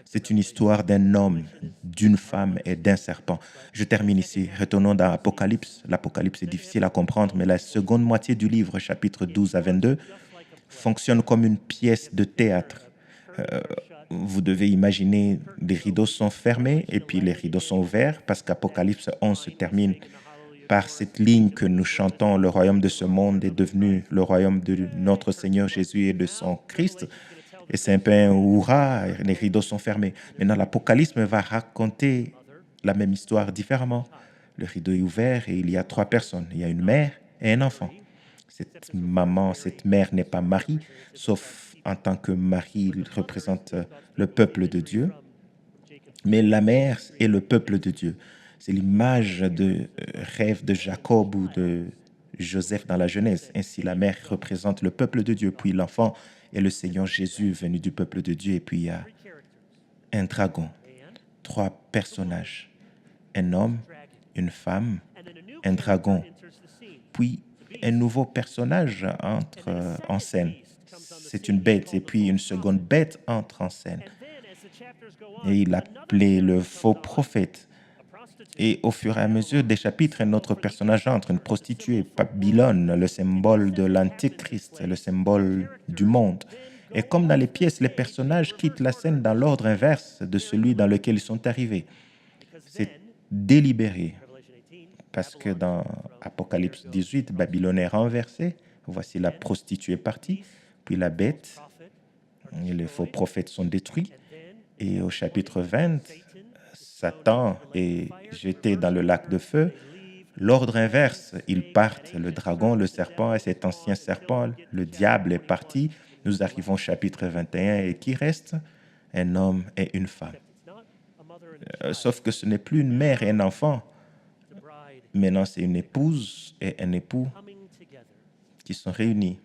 C'est une histoire d'un homme, d'une femme et d'un serpent. Je termine ici. Retournons dans Apocalypse. L'Apocalypse est difficile à comprendre, mais la seconde moitié du livre, chapitre 12 à 22, fonctionne comme une pièce de théâtre. Vous devez imaginer, les rideaux sont fermés et puis les rideaux sont ouverts parce qu'Apocalypse 11 se termine par cette ligne que nous chantons, le royaume de ce monde est devenu le royaume de notre Seigneur Jésus et de son Christ. Et c'est un peu un hurrah, les rideaux sont fermés. Maintenant, l'Apocalypse va raconter la même histoire différemment. Le rideau est ouvert et il y a 3 personnes. Il y a une mère et un enfant. Cette maman, cette mère n'est pas Marie, sauf en tant que Marie, il représente le peuple de Dieu. Mais la mère est le peuple de Dieu. C'est l'image de rêve de Jacob ou de Joseph dans la Genèse. Ainsi, la mère représente le peuple de Dieu, puis l'enfant est le Seigneur Jésus venu du peuple de Dieu, et puis il y a un dragon, 3 personnages, un homme, une femme, un dragon, puis un nouveau personnage entre en scène. C'est une bête, et puis une seconde bête entre en scène. Et il appelait le faux prophète. Et au fur et à mesure des chapitres, un autre personnage entre, une prostituée, Babylone, le symbole de l'Antéchrist, le symbole du monde. Et comme dans les pièces, les personnages quittent la scène dans l'ordre inverse de celui dans lequel ils sont arrivés. C'est délibéré, parce que dans Apocalypse 18, Babylone est renversée. Voici la prostituée partie, puis la bête et les faux prophètes sont détruits. Et au chapitre 20, Satan est jeté dans le lac de feu. L'ordre inverse, ils partent, le dragon, le serpent et cet ancien serpent, le diable est parti. Nous arrivons au chapitre 21 et qui reste? Un homme et une femme. Sauf que ce n'est plus une mère et un enfant. Maintenant, c'est une épouse et un époux qui sont réunis.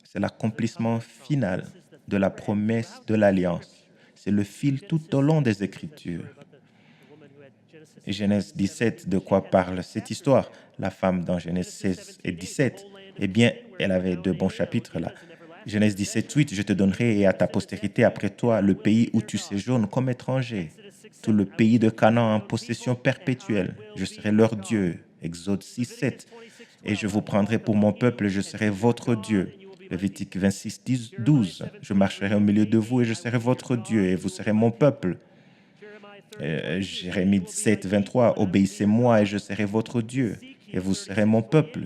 C'est l'accomplissement final de la promesse de l'alliance. C'est le fil tout au long des Écritures. Et Genèse 17, de quoi parle cette histoire? La femme dans Genèse 16 et 17, eh bien, elle avait 2 bons chapitres là. Genèse 17, 8, je te donnerai et à ta postérité après toi le pays où tu séjournes comme étranger, tout le pays de Canaan en possession perpétuelle. Je serai leur Dieu. Exode 6, 7. Et je vous prendrai pour mon peuple, je serai votre Dieu. Lévitique 26, 12. Je marcherai au milieu de vous et je serai votre Dieu et vous serez mon peuple. Jérémie 7, 23. Obéissez-moi et je serai votre Dieu et vous serez mon peuple.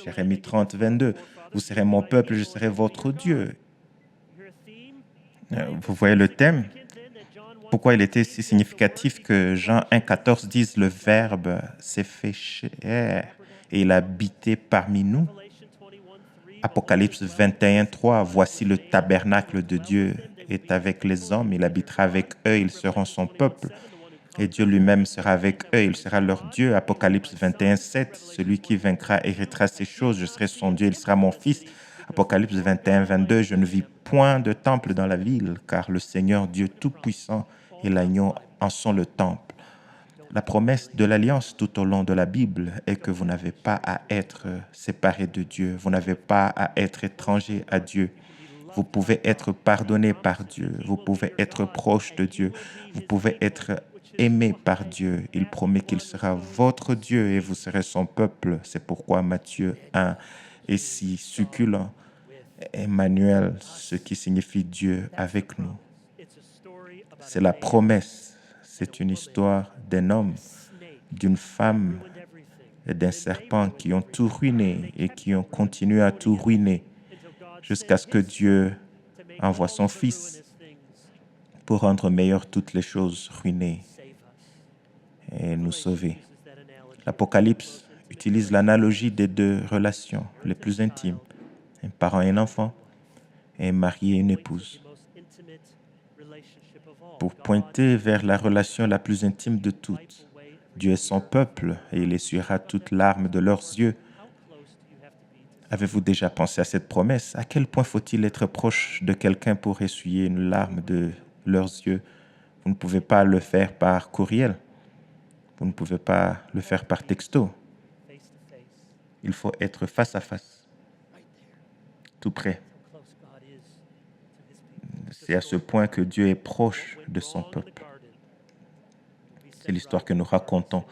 Jérémie 30, 22. Vous serez mon peuple, je serai votre Dieu. Vous voyez le thème? Pourquoi il était si significatif que Jean 1, 14 dise le Verbe s'est fait chair et il a habité parmi nous? Apocalypse 21, 3. Voici le tabernacle de Dieu est avec les hommes, il habitera avec eux, ils seront son peuple. Et Dieu lui-même sera avec eux, il sera leur Dieu. Apocalypse 21, 7. Celui qui vaincra héritera ces choses, je serai son Dieu, il sera mon fils. Apocalypse 21, 22. Je ne vis point de temple dans la ville, car le Seigneur Dieu Tout-Puissant et l'agneau en sont le temple. La promesse de l'alliance tout au long de la Bible est que vous n'avez pas à être séparé de Dieu, vous n'avez pas à être étranger à Dieu. Vous pouvez être pardonné par Dieu, vous pouvez être proche de Dieu, vous pouvez être aimé par Dieu. Il promet qu'il sera votre Dieu et vous serez son peuple. C'est pourquoi Matthieu 1 est si succulent. Emmanuel, ce qui signifie Dieu avec nous. C'est la promesse. C'est une histoire d'un homme, d'une femme et d'un serpent qui ont tout ruiné et qui ont continué à tout ruiner jusqu'à ce que Dieu envoie son Fils pour rendre meilleures toutes les choses ruinées et nous sauver. L'Apocalypse utilise l'analogie des 2 relations les plus intimes, un parent et un enfant, et un mari et une épouse, pour pointer vers la relation la plus intime de toutes. Dieu est son peuple et il essuiera toute larme de leurs yeux. Avez-vous déjà pensé à cette promesse? À quel point faut-il être proche de quelqu'un pour essuyer une larme de leurs yeux? Vous ne pouvez pas le faire par courriel. Vous ne pouvez pas le faire par texto. Il faut être face à face, tout près. C'est à ce point que Dieu est proche de son peuple. C'est l'histoire que nous racontons.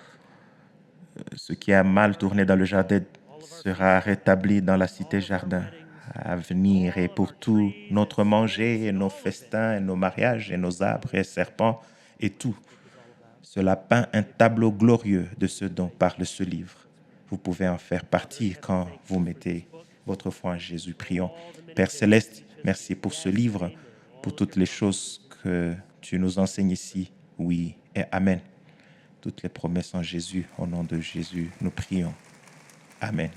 Ce qui a mal tourné dans le jardin sera rétabli dans la cité-jardin à venir, et pour tout notre manger et nos festins et nos mariages et nos arbres et serpents et tout. Cela peint un tableau glorieux de ce dont parle ce livre. Vous pouvez en faire partie quand vous mettez votre foi en Jésus. Prions. Père Céleste, merci pour ce livre, pour toutes les choses que tu nous enseignes ici. Oui et Amen. Toutes les promesses en Jésus, au nom de Jésus, nous prions. Amen.